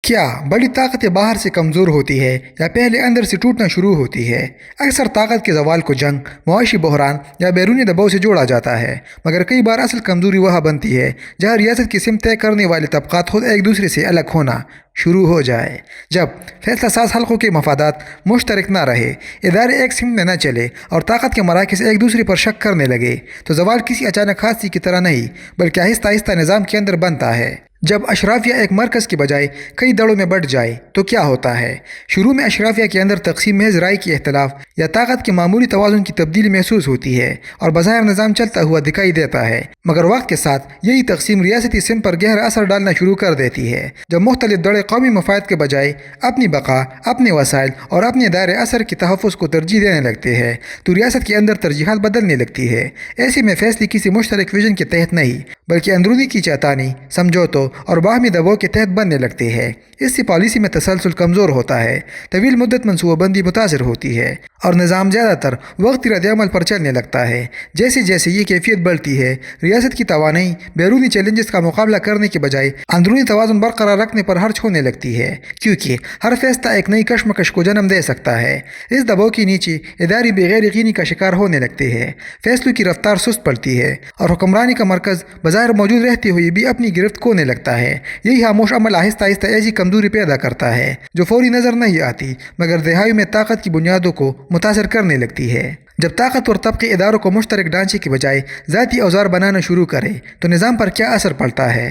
کیا بڑی طاقتیں باہر سے کمزور ہوتی ہے یا پہلے اندر سے ٹوٹنا شروع ہوتی ہے؟ اکثر طاقت کے زوال کو جنگ، معاشی بحران یا بیرونی دباؤ سے جوڑا جاتا ہے، مگر کئی بار اصل کمزوری وہاں بنتی ہے جہاں ریاست کی سمت طے کرنے والے طبقات خود ایک دوسرے سے الگ ہونا شروع ہو جائے۔ جب فیصلہ ساز حلقوں کے مفادات مشترک نہ رہے، ادارے ایک سمت میں نہ چلے اور طاقت کے مراکز ایک دوسرے پر شک کرنے لگے، تو زوال کسی اچانک حادثے کی طرح نہیں بلکہ آہستہ آہستہ نظام کے اندر بنتا ہے۔ جب اشرافیہ ایک مرکز کے بجائے کئی دڑوں میں بٹ جائے تو کیا ہوتا ہے؟ شروع میں اشرافیہ کے اندر تقسیم محض رائے کی اختلاف یا طاقت کے معمولی توازن کی تبدیلی محسوس ہوتی ہے اور بظاہر نظام چلتا ہوا دکھائی دیتا ہے، مگر وقت کے ساتھ یہی تقسیم ریاستی سمت پر گہرا اثر ڈالنا شروع کر دیتی ہے۔ جب مختلف دڑے قومی مفاد کے بجائے اپنی بقا، اپنے وسائل اور اپنے دائرۂ اثر کے تحفظ کو ترجیح دینے لگتے ہیں تو ریاست کے اندر ترجیحات بدلنے لگتی ہے۔ ایسے میں فیصلے کسی مشترک ویژن کے تحت نہیں بلکہ اندرونی کی چہتانی، سمجھوتوں اور باہمی دباؤ کے تحت بننے لگتے ہیں۔ اس سے پالیسی میں تسلسل کمزور ہوتا ہے، طویل مدت منصوبہ بندی متاثر ہوتی ہے اور نظام زیادہ تر وقتی رد عمل پر چلنے لگتا ہے۔ جیسے جیسے یہ کیفیت بڑھتی ہے، ریاست کی توانائی بیرونی چیلنجز کا مقابلہ کرنے کے بجائے اندرونی توازن برقرار رکھنے پر خرچ ہونے لگتی ہے، کیونکہ ہر فیصلہ ایک نئی کشمکش کو جنم دے سکتا ہے۔ اس دباؤ کے نیچے ادارے بغیر یقینی کا شکار ہونے لگتے ہیں، فیصلوں کی رفتار سست پڑتی ہے اور حکمرانی کا مرکز بظاہر موجود رہتے ہوئے بھی اپنی گرفت کھونے لگتا ہے۔ یہی خاموش عمل آہستہ آہستہ ایسی کمزوری پیدا کرتا ہے جو فوری نظر نہیں آتی مگر دہائیوں میں طاقت کی بنیادوں کو متاثر کرنے لگتی ہے۔ جب طاقتور طبقے اداروں کو مشترک ڈھانچے کے بجائے ذاتی اوزار بنانا شروع کرے تو نظام پر کیا اثر پڑتا ہے؟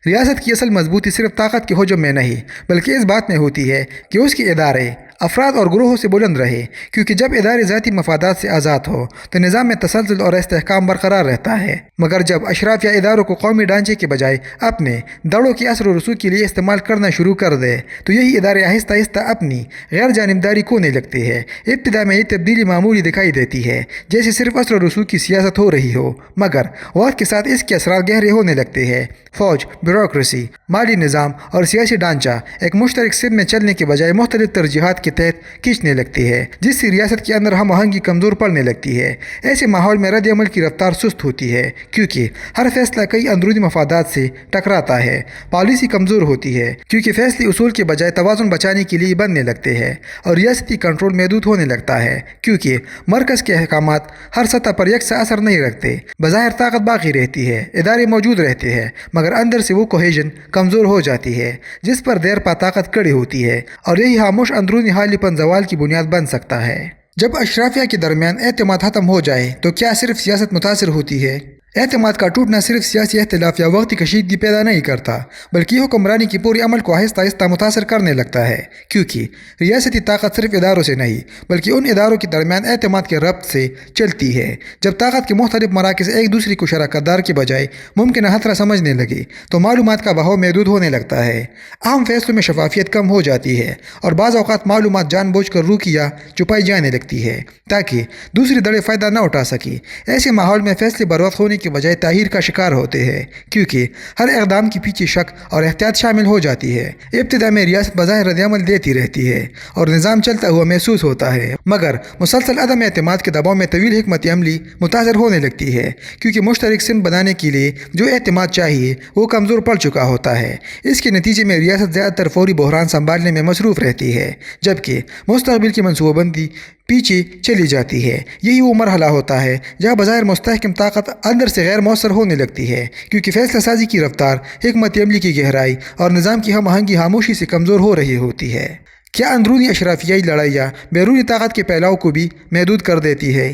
ریاست کی اصل مضبوطی صرف طاقت کے حجم میں نہیں بلکہ اس بات میں ہوتی ہے کہ اس کے ادارے افراد اور گروہوں سے بلند رہے، کیونکہ جب ادارے ذاتی مفادات سے آزاد ہو تو نظام میں تسلسل اور استحکام برقرار رہتا ہے، مگر جب اشرافیہ اداروں کو قومی ڈھانچے کے بجائے اپنے دڑوں کے اثر و رسوخ کے لیے استعمال کرنا شروع کر دے تو یہی ادارے آہستہ آہستہ اپنی غیر جانبداری کھونے لگتے ہیں۔ ابتدا میں یہ تبدیلی معمولی دکھائی دیتی ہے، جیسے صرف اثر و رسوخ کی سیاست ہو رہی ہو، مگر وقت کے ساتھ اس کے اثرات گہرے ہونے لگتے ہیں۔ فوج، بیوروکریسی، مالی نظام اور سیاسی ڈھانچہ ایک مشترک سمت میں چلنے کے بجائے مختلف ترجیحات کے تحت کھینچنے لگتی ہے، جس سے ریاست کے اندر ہم آہنگی کمزور پڑنے لگتی ہے۔ ایسے ماحول میں رد عمل کی رفتار سست ہوتی ہے، کیونکہ ہر فیصلہ کئی اندرونی مفادات سے ٹکراتا ہے۔ پالیسی کمزور ہوتی ہے کیونکہ فیصلے اصول کے بجائے توازن بچانے کے لیے بننے لگتے ہیں، اور ریاستی کنٹرول محدود ہونے لگتا ہے کیونکہ مرکز کے احکامات ہر سطح پر یکساں اثر نہیں رکھتے۔ بظاہر طاقت باقی رہتی ہے، ادارے موجود رہتے ہیں، مگر اندر سے وہ کوہیژن کمزور ہو جاتی ہے جس پر دیر پا طاقت کڑی ہوتی ہے، اور یہی خاموش اندرونی حالی پن زوال کی بنیاد بن سکتا ہے۔ جب اشرافیہ کے درمیان اعتماد ختم ہو جائے تو کیا صرف سیاست متاثر ہوتی ہے؟ اعتماد کا ٹوٹنا صرف سیاسی اختلاف یا وقتی کشیدگی پیدا نہیں کرتا بلکہ یہ حکمرانی کی پوری عمل کو آہستہ آہستہ متاثر کرنے لگتا ہے، کیونکہ ریاستی طاقت صرف اداروں سے نہیں بلکہ ان اداروں کے درمیان اعتماد کے ربط سے چلتی ہے۔ جب طاقت کے مختلف مراکز ایک دوسرے کو شراکت دار کے بجائے ممکنہ خطرہ سمجھنے لگے تو معلومات کا بہاؤ محدود ہونے لگتا ہے، اہم فیصلوں میں شفافیت کم ہو جاتی ہے اور بعض اوقات معلومات جان بوجھ کر روکی یا چھپائی جانے لگتی ہے تاکہ دوسری دڑیں فائدہ نہ اٹھا سکیں۔ ایسے ماحول میں فیصلے بروقت ہونے کے بجائے تاخیر کا شکار ہوتے ہیں، کیونکہ ہر اقدام کے پیچھے شک اور احتیاط شامل ہو جاتی ہے۔ ابتدا میں ریاست بظاہر رد عمل دیتی رہتی ہے اور نظام چلتا ہوا محسوس ہوتا ہے، مگر مسلسل عدم اعتماد کے دباؤ میں طویل حکمت عملی متاثر ہونے لگتی ہے، کیونکہ مشترک سمت بنانے کے لیے جو اعتماد چاہیے وہ کمزور پڑ چکا ہوتا ہے۔ اس کے نتیجے میں ریاست زیادہ تر فوری بحران سنبھالنے میں مصروف رہتی ہے، جبکہ مستقبل کی منصوبہ بندی پیچھے چلی جاتی ہے۔ یہی وہ مرحلہ ہوتا ہے جہاں بظاہر مستحکم طاقت اندر سے غیر مؤثر ہونے لگتی ہے، کیونکہ فیصلہ سازی کی رفتار، حکمت عملی کی گہرائی اور نظام کی ہم آہنگی خاموشی سے کمزور ہو رہی ہوتی ہے۔ کیا اندرونی اشرافیائی لڑائیاں بیرونی طاقت کے پھیلاؤ کو بھی محدود کر دیتی ہے؟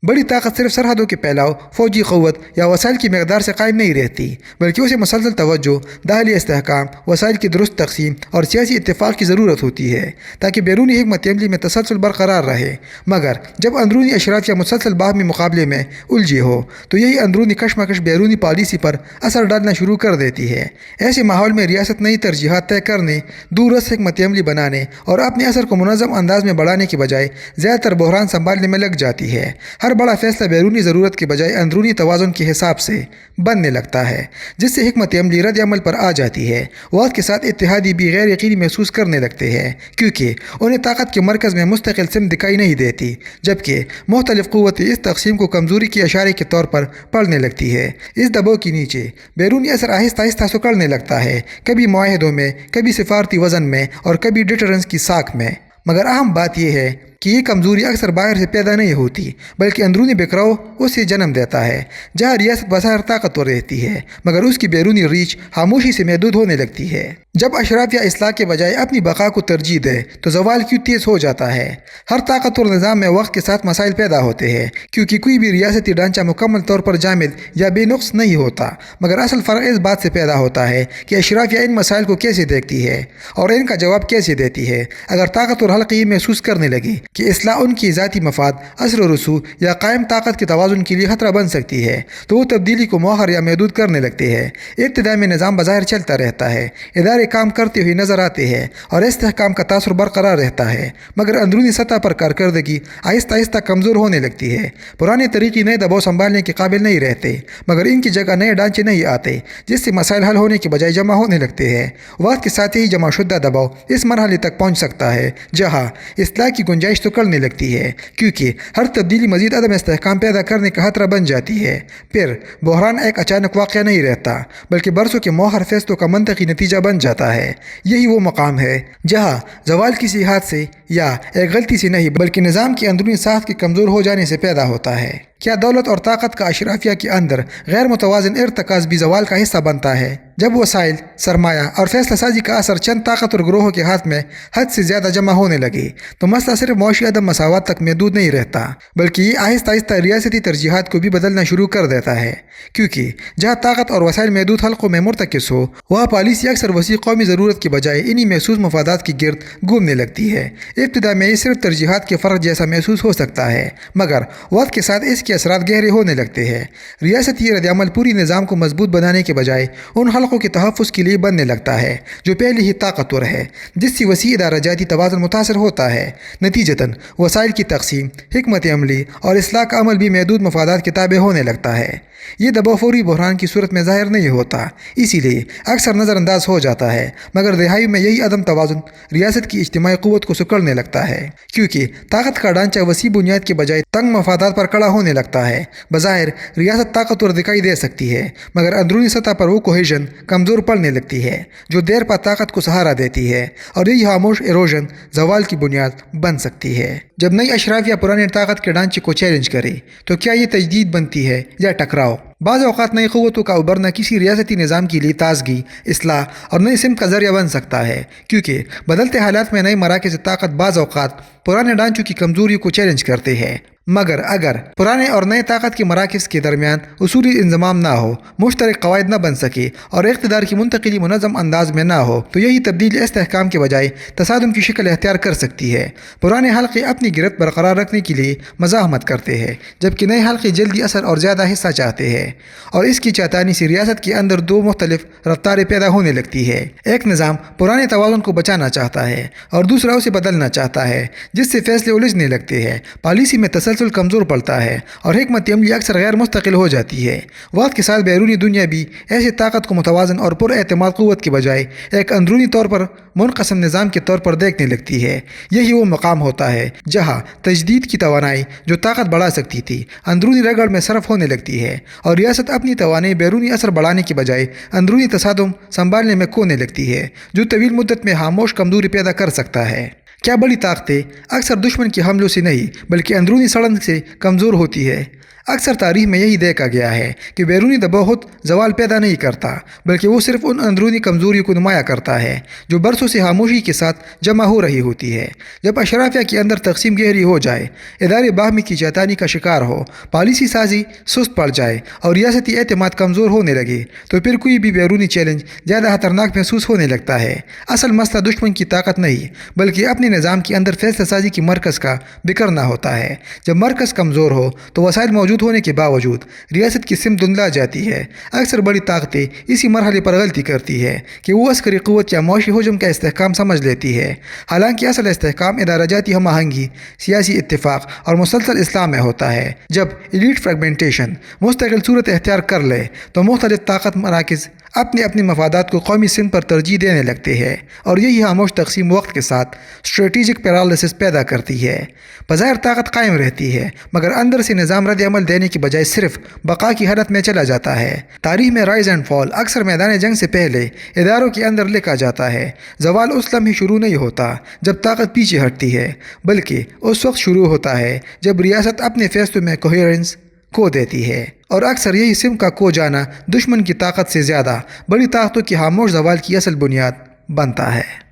بڑی طاقت صرف سرحدوں کے پھیلاؤ، فوجی قوت یا وسائل کی مقدار سے قائم نہیں رہتی بلکہ اسے مسلسل توجہ، داخلی استحکام، وسائل کی درست تقسیم اور سیاسی اتفاق کی ضرورت ہوتی ہے تاکہ بیرونی حکمت عملی میں تسلسل برقرار رہے۔ مگر جب اندرونی اشرافیہ مسلسل باہمی مقابلے میں الجھے ہو تو یہی اندرونی کشمکش بیرونی پالیسی پر اثر ڈالنا شروع کر دیتی ہے۔ ایسے ماحول میں ریاست نئی ترجیحات طے کرنے، دوررس حکمت عملی بنانے اور اپنے اثر کو منظم انداز میں بڑھانے کے بجائے زیادہ تر بحران سنبھالنے میں لگ جاتی ہے۔ ہر بڑا فیصلہ بیرونی ضرورت کے بجائے اندرونی توازن کے حساب سے بننے لگتا ہے، جس سے حکمت عملی رد عمل پر آ جاتی ہے۔ وقت کے ساتھ اتحادی بھی غیر یقینی محسوس کرنے لگتے ہیں، کیونکہ انہیں طاقت کے مرکز میں مستقل سمت دکھائی نہیں دیتی، جبکہ مختلف قوتیں اس تقسیم کو کمزوری کے اشارے کے طور پر پڑھنے لگتی ہے۔ اس دباؤ کے نیچے بیرونی اثر آہستہ آہستہ سکڑنے لگتا ہے، کبھی معاہدوں میں، کبھی سفارتی وزن میں اور کبھی ڈیٹرنس کی ساکھ میں۔ مگر اہم بات یہ ہے کہ یہ کمزوری اکثر باہر سے پیدا نہیں ہوتی، بلکہ اندرونی بکھراؤ اسے جنم دیتا ہے۔ جہاں ریاست بظاہر طاقتور رہتی ہے، مگر اس کی بیرونی ریچ خاموشی سے محدود ہونے لگتی ہے۔ جب اشرافیہ اصلاح کے بجائے اپنی بقا کو ترجیح دے تو زوال کیوں تیز ہو جاتا ہے۔ ہر طاقتور نظام میں وقت کے ساتھ مسائل پیدا ہوتے ہیں، کیونکہ کوئی بھی ریاستی ڈھانچہ مکمل طور پر جامد یا بے نقص نہیں ہوتا، مگر اصل فرق اس بات سے پیدا ہوتا ہے کہ اشرافیہ ان مسائل کو کیسے دیکھتی ہے اور ان کا جواب کیسے دیتی ہے۔ اگر طاقتور حلقے یہ محسوس کرنے لگے کہ اصلاح ان کی ذاتی مفاد، اثر و رسوخ یا قائم طاقت کے توازن کے لیے خطرہ بن سکتی ہے، تو وہ تبدیلی کو مؤخر یا محدود کرنے لگتے ہیں۔ ابتدا میں نظام بظاہر چلتا رہتا ہے، ادارے کام کرتے ہوئے نظر آتے ہیں اور استحکام کا تاثر برقرار رہتا ہے، مگر اندرونی سطح پر کارکردگی آہستہ آہستہ کمزور ہونے لگتی ہے۔ پرانے طریقے نئے دباؤ سنبھالنے کے قابل نہیں رہتے، مگر ان کی جگہ نئے ڈھانچے نہیں آتے، جس سے مسائل حل ہونے کے بجائے جمع ہونے لگتے ہیں۔ وقت کے ساتھ ہی جمع شدہ دباؤ اس مرحلے تک پہنچ سکتا ہے جہاں اصلاح کی گنجائش تو کرنے لگتی ہے، کیونکہ ہر تبدیلی مزید عدم استحکام پیدا کرنے کا خطرہ بن جاتی ہے۔ پھر بحران ایک اچانک واقعہ نہیں رہتا، بلکہ برسوں کے مؤخر فیصلوں کا منطقی نتیجہ بن جاتا ہے۔ یہی وہ مقام ہے جہاں زوال کسی ہاتھ سے یا ایک غلطی سے نہیں، بلکہ نظام کی اندرونی ساخت کے کمزور ہو جانے سے پیدا ہوتا ہے۔ کیا دولت اور طاقت کا اشرافیہ کے اندر غیر متوازن ارتکاز بھی زوال کا حصہ بنتا ہے؟ جب وسائل، سرمایہ اور فیصلہ سازی کا اثر چند طاقتور گروہوں کے ہاتھ میں حد سے زیادہ جمع ہونے لگے تو مسئلہ صرف معاشی عدم مساوات تک محدود نہیں رہتا، بلکہ یہ آہستہ آہستہ ریاستی ترجیحات کو بھی بدلنا شروع کر دیتا ہے، کیونکہ جہاں طاقت اور وسائل محدود حلقوں میں مرتکز ہو، وہاں پالیسی اکثر وسیع قومی ضرورت کے بجائے انہی محسوس مفادات کی گرد گھومنے لگتی ہے۔ ابتدا میں یہ صرف ترجیحات کے فرق جیسا محسوس ہو سکتا ہے، مگر وقت کے ساتھ اس کے اثرات گہرے ہونے لگتے ہیں۔ ریاستی رد عمل پوری نظام کو مضبوط بنانے کے بجائے ان حلقوں کے تحفظ کے لیے بننے لگتا ہے جو پہلے ہی طاقتور ہے، جس سے وسیع ادارہ جاتی توازن متاثر ہوتا ہے۔ نتیجتاً وسائل کی تقسیم، حکمت عملی اور اصلاح کا عمل بھی محدود مفادات کے تابع ہونے لگتا ہے۔ یہ دباؤ فوری بحران کی صورت میں ظاہر نہیں ہوتا، اسی لیے اکثر نظر انداز ہو جاتا ہے، مگر دہائیوں میں یہی عدم توازن ریاست کی اجتماعی قوت کو سکڑنے لگتا ہے، کیونکہ طاقت کا ڈھانچہ وسیع بنیاد کے بجائے تنگ مفادات پر کھڑا ہونے لگتا ہے۔ بظاہر ریاست طاقتور دکھائی دے سکتی ہے، مگر اندرونی سطح پر وہ کوہیژن کمزور پڑنے لگتی ہے جو دیر پا طاقت کو سہارا دیتی ہے، اور یہی خاموش ایروژن زوال کی بنیاد بن سکتی ہے۔ جب نئی اشرافیہ پرانے طاقت کے ڈھانچے کو چیلنج کرے تو کیا یہ تجدید بنتی ہے یا ٹکراؤ؟ بعض اوقات نئی قوتوں کا ابھرنا کسی ریاستی نظام کے لیے تازگی، اصلاح اور نئی سمت کا ذریعہ بن سکتا ہے، کیونکہ بدلتے حالات میں نئے مراکز طاقت بعض اوقات پرانے ڈھانچوں کی کمزوریوں کو چیلنج کرتے ہیں۔ مگر اگر پرانے اور نئے طاقت کے مراکز کے درمیان اصولی انضمام نہ ہو، مشترک قواعد نہ بن سکے اور اقتدار کی منتقلی منظم انداز میں نہ ہو، تو یہی تبدیلی استحکام کے بجائے تصادم کی شکل اختیار کر سکتی ہے۔ پرانے حلقے اپنی گرفت برقرار رکھنے کے لیے مزاحمت کرتے ہیں، جبکہ نئے حلقے جلدی اثر اور زیادہ حصہ چاہتے ہیں، اور اس کی چاہتانی سے ریاست کے اندر دو مختلف رفتاریں پیدا ہونے لگتی ہے۔ ایک نظام پرانے توازن کو بچانا چاہتا ہے اور دوسرا اسے بدلنا چاہتا ہے، جس سے فیصلے الجھنے لگتے ہیں، پالیسی میں تسلسل کمزور پڑتا ہے اور حکمت عملی اکثر غیر مستقل ہو جاتی ہے۔ وقت کے ساتھ بیرونی دنیا بھی ایسی طاقت کو متوازن اور پر اعتماد قوت کے بجائے ایک اندرونی طور پر منقسم نظام کے طور پر دیکھنے لگتی ہے۔ یہی وہ مقام ہوتا ہے جہاں تجدید کی توانائی جو طاقت بڑھا سکتی تھی، اندرونی رگڑ میں صرف ہونے لگتی ہے، اور ریاست اپنی توانائی بیرونی اثر بڑھانے کے بجائے اندرونی تصادم سنبھالنے میں کھونے لگتی ہے، جو طویل مدت میں خاموش کمزوری پیدا کر سکتا ہے۔ کیا بڑی طاقتیں اکثر دشمن کے حملوں سے نہیں بلکہ اندرونی سڑن سے کمزور ہوتی ہے؟ اکثر تاریخ میں یہی دیکھا گیا ہے کہ بیرونی دباؤ خود زوال پیدا نہیں کرتا، بلکہ وہ صرف ان اندرونی کمزوریوں کو نمایاں کرتا ہے جو برسوں سے خاموشی کے ساتھ جمع ہو رہی ہوتی ہے۔ جب اشرافیہ کے اندر تقسیم گہری ہو جائے، ادارے باہمی کی چیتانی کا شکار ہو، پالیسی سازی سست پڑ جائے اور ریاستی اعتماد کمزور ہونے لگے، تو پھر کوئی بھی بیرونی چیلنج زیادہ خطرناک محسوس ہونے لگتا ہے۔ اصل مسئلہ دشمن کی طاقت نہیں بلکہ اپنے نظام کے اندر فیصلہ سازی کی مرکز کا بکھرنا ہوتا ہے۔ جب مرکز کمزور ہو تو وسائل موجود موجود ہونے کے باوجود ریاست کی سمت دھندلا جاتی ہے۔ اکثر بڑی طاقتیں اسی مرحلے پر غلطی کرتی ہے کہ وہ عسکری قوت یا معاشی حجم کا استحکام سمجھ لیتی ہے، حالانکہ اصل استحکام ادارہ جاتی ہم آہنگی، سیاسی اتفاق اور مسلسل اصلاح میں ہوتا ہے۔ جب ایلیٹ فریگمنٹیشن مستقل صورت اختیار کر لے تو مختلف طاقت مراکز اپنے اپنے مفادات کو قومی سمت پر ترجیح دینے لگتے ہیں، اور یہی خاموش تقسیم وقت کے ساتھ اسٹریٹجک پیرالائسس پیدا کرتی ہے۔ بظاہر طاقت قائم رہتی ہے، مگر اندر سے نظام رد عمل دینے کی بجائے صرف بقا کی حالت میں چلا جاتا ہے۔ تاریخ میں رائز اینڈ فال اکثر میدان جنگ سے پہلے اداروں کے اندر لکھا جاتا ہے۔ زوال اس لمحے شروع نہیں ہوتا جب طاقت پیچھے ہٹتی ہے، بلکہ اس وقت شروع ہوتا ہے جب ریاست اپنے فیصلوں میں کوہیرنس کھو دیتی ہے، اور اکثر یہی سمت کا کھو جانا دشمن کی طاقت سے زیادہ بڑی طاقتوں کی خاموش زوال کی اصل بنیاد بنتا ہے۔